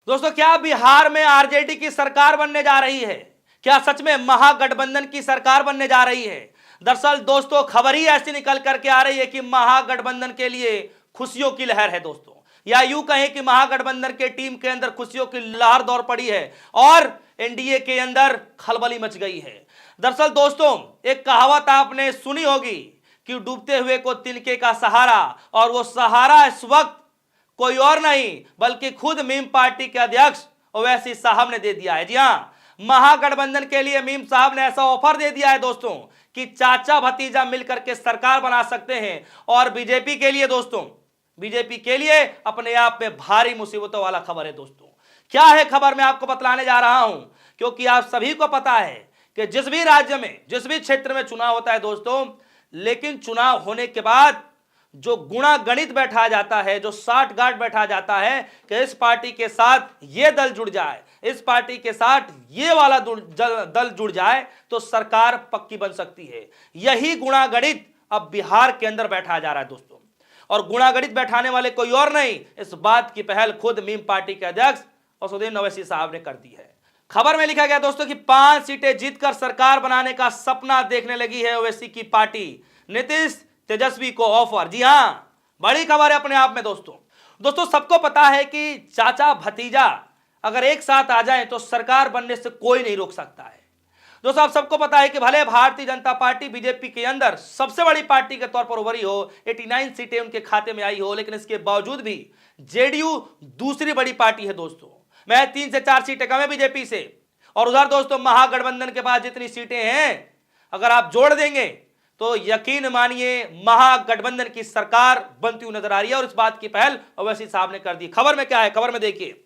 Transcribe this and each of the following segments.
दोस्तों, क्या बिहार में आरजेडी की सरकार बनने जा रही है? क्या सच में महागठबंधन की सरकार बनने जा रही है? दरअसल दोस्तों, खबर ही ऐसी निकल करके आ रही है कि महागठबंधन के लिए खुशियों की लहर है दोस्तों, या यूं कहें कि महागठबंधन के टीम के अंदर खुशियों की लहर दौड़ पड़ी है और एनडीए के अंदर खलबली मच गई है। दरअसल दोस्तों, एक कहावत आपने सुनी होगी कि डूबते हुए को तिनके का सहारा, और वो सहारा इस वक्त कोई और नहीं बल्कि खुद मीम पार्टी के अध्यक्ष ओवैसी साहब ने दे दिया है। जी हां, महागठबंधन के लिए मीम साहब ने ऐसा ऑफर दे दिया है दोस्तों कि चाचा भतीजा मिलकर के सरकार बना सकते हैं। और बीजेपी के लिए दोस्तों, बीजेपी के लिए अपने आप में भारी मुसीबतों वाला खबर है दोस्तों। क्या है खबर, मैं आपको बतलाने जा रहा हूं, क्योंकि आप सभी को पता है कि जिस भी राज्य में, जिस भी क्षेत्र में चुनाव होता है दोस्तों, लेकिन चुनाव होने के बाद जो गुणा गणित बैठा जाता है, जो साठ गांठ बैठा जाता है कि इस पार्टी के साथ ये दल जुड़ जाए, इस पार्टी के साथ ये वाला दल जुड़ जाए तो सरकार पक्की बन सकती है। यही गुणा गणित अब बिहार के अंदर बैठा जा रहा है दोस्तों, और गुणा गणित बैठाने वाले कोई और नहीं, इस बात की पहल खुद मीम पार्टी के अध्यक्ष असदुद्दीन ओवैसी साहब ने कर दी है। खबर में लिखा गया दोस्तों कि 5 सीटें जीतकर सरकार बनाने का सपना देखने लगी है ओवैसी की पार्टी। नीतीश तेजस्वी को ऑफर। जी हां, बड़ी खबर है अपने आप में दोस्तों। सबको पता है कि चाचा भतीजा अगर एक साथ आ जाएं तो सरकार बनने से कोई नहीं रोक सकता है। दोस्तों, आप सबको पता है कि भले भारतीय जनता पार्टी बीजेपी के अंदर सबसे बड़ी पार्टी के तौर पर उभरी हो, 89 सीटें उनके खाते में आई हो, लेकिन इसके बावजूद भी जेडीयू दूसरी बड़ी पार्टी है दोस्तों। मैं 3 से 4 सीटें कम है बीजेपी से, और उधर दोस्तों महागठबंधन के पास जितनी सीटें हैं अगर आप जोड़ देंगे तो यकीन मानिए महागठबंधन की सरकार बनती हुई नजर आ रही है, और इस बात की पहल ओवैसी साहब ने कर दी। खबर में क्या है, खबर में देखिए,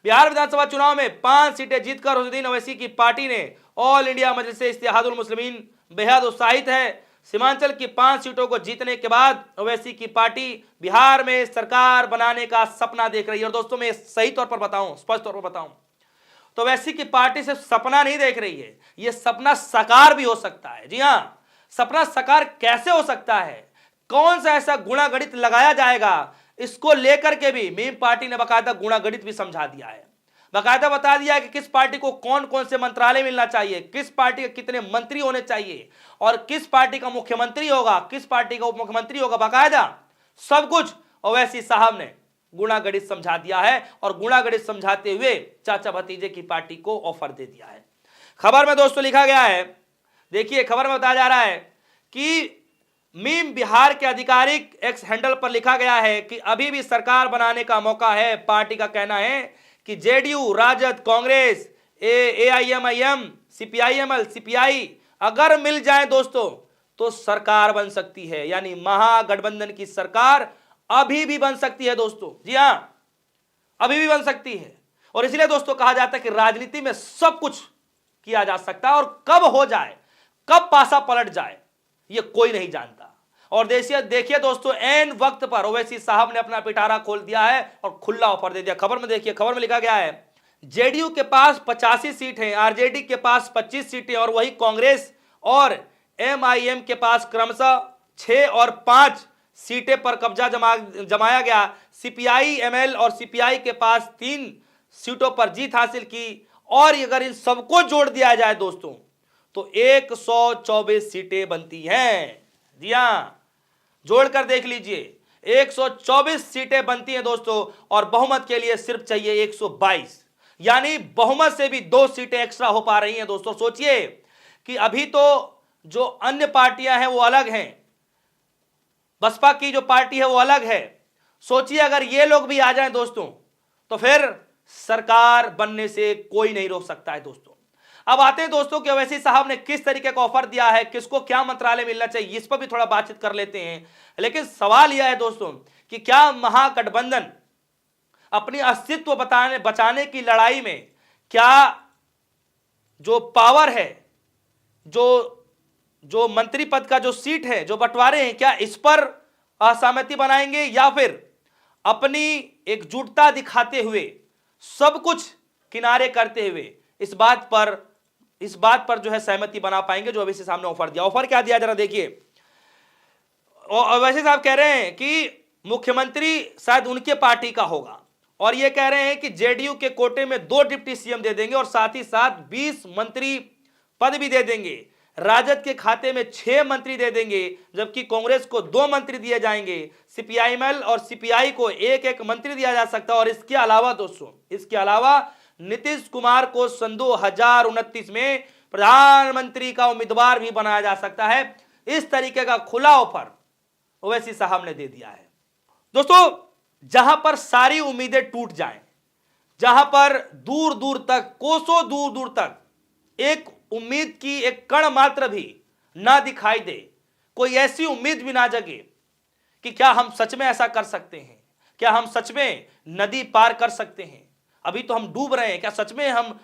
बिहार विधानसभा चुनाव में 5 सीटें जीतकर असदुद्दीन ओवैसी की पार्टी ने ऑल इंडिया मजलिस इत्तेहादुल मुस्लिमीन बेहद उत्साहित है। सीमांचल की 5 सीटों को जीतने के बाद ओवैसी की पार्टी बिहार में सरकार बनाने का सपना देख रही है। और दोस्तों, मैं सही तौर पर बताऊं, स्पष्ट तौर पर बताऊं तो ओवैसी की पार्टी सिर्फ सपना नहीं देख रही है, यह सपना साकार भी हो सकता है। जी हां, सपना साकार कैसे हो सकता है, कौन सा ऐसा गुणा गणित लगाया जाएगा, इसको लेकर के भी मीम पार्टी ने बाकायदा गुणा गणित भी समझा दिया है। बाकायदा बता दिया है कि किस पार्टी को कौन कौन से मंत्रालय मिलना चाहिए, किस पार्टी के कितने मंत्री होने चाहिए, और किस पार्टी का मुख्यमंत्री होगा, किस पार्टी का उप मुख्यमंत्री होगा। बाकायदा सब कुछ ओवैसी साहब ने गुणा गणित समझा दिया है, और गुणा गणित समझाते हुए चाचा भतीजे की पार्टी को ऑफर दे दिया है। खबर में दोस्तों लिखा गया है, देखिए खबर में बताया जा रहा है कि मीम बिहार के आधिकारिक एक्स हैंडल पर लिखा गया है कि अभी भी सरकार बनाने का मौका है। पार्टी का कहना है कि जेडीयू, राजद, कांग्रेस, एआईएमआईएम, सीपीआईएमएल, सीपीआई अगर मिल जाए दोस्तों तो सरकार बन सकती है, यानी महागठबंधन की सरकार अभी भी बन सकती है दोस्तों। जी हां, अभी भी बन सकती है। और इसलिए दोस्तों कहा जाता है कि राजनीति में सब कुछ किया जा सकता है, और कब हो जाए, कब पासा पलट जाए, ये कोई नहीं जानता। और देखिए दोस्तों, एन वक्त पर ओवैसी साहब ने अपना पिटारा खोल दिया है और खुला ऑफर दे दिया। खबर में देखिए, खबर में लिखा गया है जेडीयू के पास 85 सीट है, आरजेडी के पास 25 सीटें, और वही कांग्रेस और एमआईएम के पास क्रमशः 6 और 5 सीटें पर कब्जा जमाया गया। सीपीआई एमएल और सीपीआई के पास 3 सीटों पर जीत हासिल की, और अगर इन सबको जोड़ दिया जाए दोस्तों तो 124 सीटें बनती हैं। जी हां, जोड़कर देख लीजिए, 124 सीटें बनती हैं दोस्तों, और बहुमत के लिए सिर्फ चाहिए 122, यानी बहुमत से भी 2 सीटें एक्स्ट्रा हो पा रही हैं दोस्तों। सोचिए कि अभी तो जो अन्य पार्टियां हैं वो अलग हैं, बसपा की जो पार्टी है वो अलग है। सोचिए अगर ये लोग भी आ जाएं दोस्तों तो फिर सरकार बनने से कोई नहीं रोक सकता है दोस्तों। अब आते हैं दोस्तों कि ओवैसी साहब ने किस तरीके का ऑफर दिया है, किसको क्या मंत्रालय मिलना चाहिए, इस पर भी थोड़ा बातचीत कर लेते हैं। लेकिन सवाल यह है दोस्तों कि क्या महागठबंधन अपनी अस्तित्व बचाने की लड़ाई में क्या जो पावर है, जो मंत्री पद का जो सीट है, जो बंटवारे हैं, क्या इस पर असहमति बनाएंगे, या फिर अपनी एकजुटता दिखाते हुए, सब कुछ किनारे करते हुए इस बात पर जो है सहमति बना पाएंगे जो ओवैसी साहब ने ऑफर दिया। ऑफर क्या दिया जरा देखिए। ओवैसी साहब कह रहे हैं कि मुख्यमंत्री शायद उनके पार्टी का होगा, और ये कह रहे हैं कि जेडीयू के कोटे में 2 डिप्टी सीएम दे देंगे और साथ ही साथ 20 मंत्री पद भी दे देंगे। राजद के खाते में 6 मंत्री दे देंगे, जबकि कांग्रेस को 2 मंत्री दिए जाएंगे। सीपीआईएमएल और सीपीआई को एक एक मंत्री दिया जा सकता है। और इसके अलावा दोस्तों, इसके अलावा नीतीश कुमार को सन 2029 में प्रधानमंत्री का उम्मीदवार भी बनाया जा सकता है। इस तरीके का खुला ऑफर ओवैसी साहब ने दे दिया है। दोस्तों, जहां पर सारी उम्मीदें टूट जाएं, जहां पर दूर दूर तक, कोसों दूर दूर तक एक उम्मीद की एक कण मात्र भी ना दिखाई दे, कोई ऐसी उम्मीद भी ना जगे कि क्या हम सच में ऐसा कर सकते हैं, क्या हम सच में नदी पार कर सकते हैं, अभी तो हम डूब रहे हैं, क्या सच में हम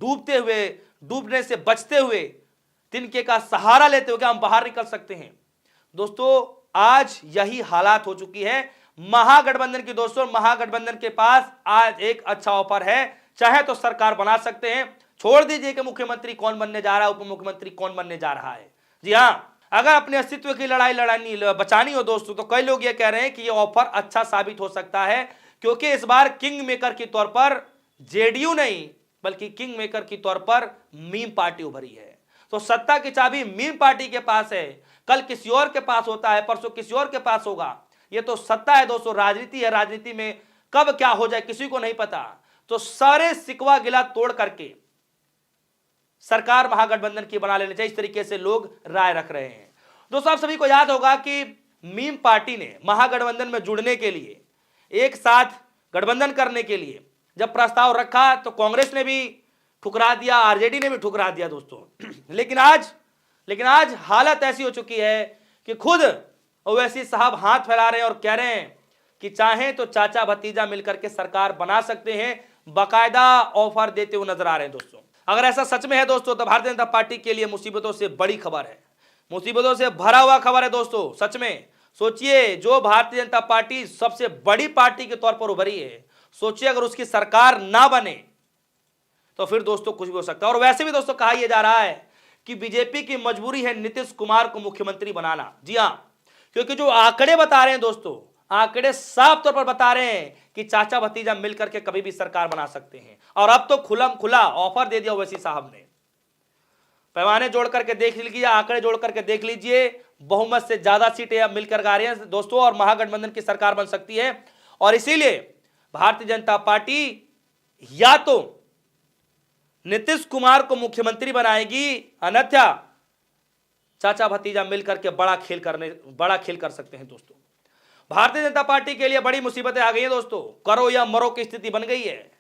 डूबते हुए, डूबने से बचते हुए, तिनके का सहारा लेते हुए क्या हम बाहर निकल सकते हैं। दोस्तों, आज यही हालात हो चुकी है महागठबंधन की। दोस्तों, महागठबंधन के पास आज एक अच्छा ऑफर है, चाहे तो सरकार बना सकते हैं। छोड़ दीजिए कि मुख्यमंत्री कौन बनने जा रहा है, उप मुख्यमंत्री कौन बनने जा रहा है। जी हां, अगर अपने अस्तित्व की लड़ाई बचानी हो दोस्तों, तो कई लोग ये कह रहे हैं कि ये ऑफर अच्छा साबित हो सकता है, क्योंकि इस बार किंग मेकर के तौर पर जेडीयू नहीं बल्कि किंग मेकर के तौर पर मीम पार्टी उभरी है। तो सत्ता की चाबी मीम पार्टी के पास है। कल किसी और के पास होता है, परसों किसी और के पास होगा। ये तो सत्ता है दोस्तों, राजनीति है। राजनीति में कब क्या हो जाए किसी को नहीं पता। तो सारे सिकवा गिला तोड़ करके सरकार महागठबंधन की बना लेनी चाहिए, इस तरीके से लोग राय रख रहे हैं। दोस्तों, आप सभी को याद होगा कि मीम पार्टी ने महागठबंधन में जुड़ने के लिए, एक साथ गठबंधन करने के लिए जब प्रस्ताव रखा तो कांग्रेस ने भी ठुकरा दिया, आरजेडी ने भी ठुकरा दिया दोस्तों। लेकिन आज हालत ऐसी हो चुकी है कि खुद ओवैसी साहब हाथ फैला रहे हैं और कह रहे हैं कि चाहें तो चाचा भतीजा मिलकर के सरकार बना सकते हैं। बाकायदा ऑफर देते हुए नजर आ रहे हैं दोस्तों। अगर ऐसा सच में है दोस्तों, तो भारतीय जनता पार्टी के लिए मुसीबतों से बड़ी खबर है, मुसीबतों से भरा हुआ खबर है दोस्तों। सच में सोचिए, जो भारतीय जनता पार्टी सबसे बड़ी पार्टी के तौर पर उभरी है, सोचिए अगर उसकी सरकार ना बने तो फिर दोस्तों कुछ भी हो सकता है। और वैसे भी दोस्तों कहा यह जा रहा है कि बीजेपी की मजबूरी है नीतीश कुमार को मुख्यमंत्री बनाना। जी हां, क्योंकि जो आंकड़े बता रहे हैं दोस्तों, आंकड़े साफ तौर पर बता रहे हैं कि चाचा भतीजा मिलकर के कभी भी सरकार बना सकते हैं। और अब तो खुला ऑफर दे दिया ओवैसी साहब ने। पैमाने जोड़ करके देख लीजिए, आंकड़े जोड़ करके देख लीजिए, बहुमत से ज्यादा सीटें अब मिलकर आ रही हैं दोस्तों, और महागठबंधन की सरकार बन सकती है। और इसीलिए भारतीय जनता पार्टी या तो नीतीश कुमार को मुख्यमंत्री बनाएगी, अन्यथा चाचा भतीजा मिलकर के बड़ा खेल कर सकते हैं दोस्तों। भारतीय जनता पार्टी के लिए बड़ी मुसीबतें आ गई हैं दोस्तों, करो या मरो की स्थिति बन गई है।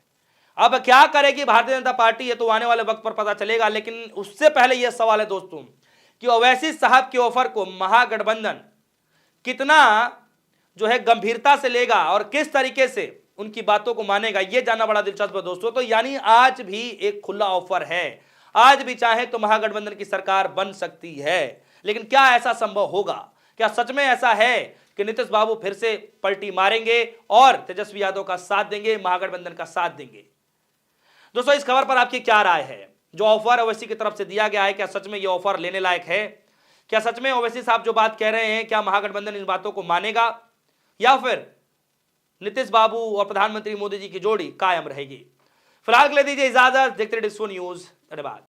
अब क्या करेगी भारतीय जनता पार्टी, ये तो आने वाले वक्त पर पता चलेगा। लेकिन उससे पहले यह सवाल है दोस्तों कि ओवैसी साहब के ऑफर को महागठबंधन कितना जो है गंभीरता से लेगा और किस तरीके से उनकी बातों को मानेगा, यह जानना बड़ा दिलचस्प है दोस्तों। तो यानी आज भी एक खुला ऑफर है, आज भी चाहे तो महागठबंधन की सरकार बन सकती है। लेकिन क्या ऐसा संभव होगा? क्या सच में ऐसा है कि नीतीश बाबू फिर से पलटी मारेंगे और तेजस्वी यादव का साथ देंगे, महागठबंधन का साथ देंगे? दोस्तों, इस खबर पर आपकी क्या राय है? जो ऑफर ओवैसी की तरफ से दिया गया है, क्या सच में यह ऑफर लेने लायक है? क्या सच में ओवैसी साहब जो बात कह रहे हैं, क्या महागठबंधन इन बातों को मानेगा, या फिर नीतीश बाबू और प्रधानमंत्री मोदी जी की जोड़ी कायम रहेगी? फिलहाल के लिए दीजिए इजाजत। देखते रहिए डिस्को न्यूज। धन्यवाद।